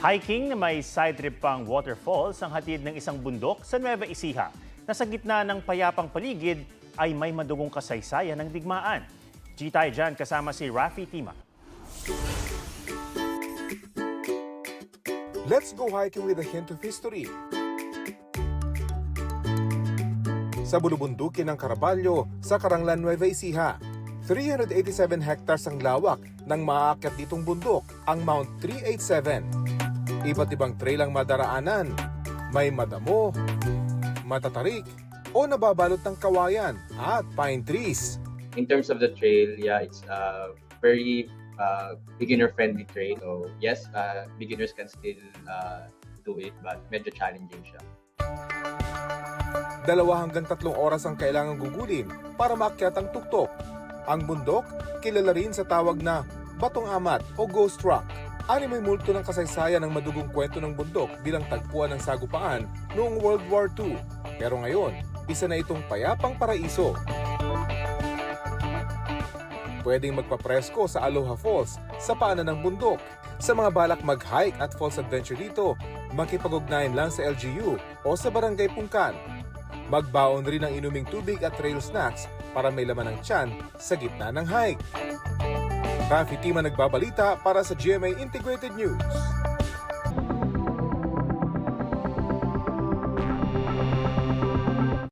Hiking na may side trip pang waterfalls ang hatid ng isang bundok sa Nueva Ecija na sa gitna ng payapang paligid ay may madugong kasaysayan ng digmaan. Tayo dyan kasama si Rafi Tima. Let's go hiking with a hint of history. Sa bulubundukin ng Caraballo sa Caranglan, Nueva Ecija, 387 hectares ang lawak ng maaakyat ditong bundok, ang Mount 387. Iba't ibang trail ang madaraanan. May madamo, matatarik, o nababalot ng kawayan at pine trees. In terms of the trail, yeah, it's a very beginner-friendly trail. So yes, beginners can still do it, but medyo challenging siya. 2 hanggang 3 oras ang kailangang gugulin para maakyat ang tuktok. Ang bundok, kilala rin sa tawag na Batong Amat o Ghost Rock. May multo ng kasaysayan ng madugong kwento ng bundok bilang tagpuan ng sagupaan noong World War II. Pero ngayon, isa na itong payapang paraiso. Pwedeng magpapresko sa Aloha Falls sa paanan ng bundok. Sa mga balak mag-hike at falls adventure dito, makipag-ugnayan lang sa LGU o sa Barangay Pungkan. Magbaon rin ng inuming tubig at trail snacks para may laman ng tiyan sa gitna ng hike. Rafi Tima nagbabalita para sa GMA Integrated News.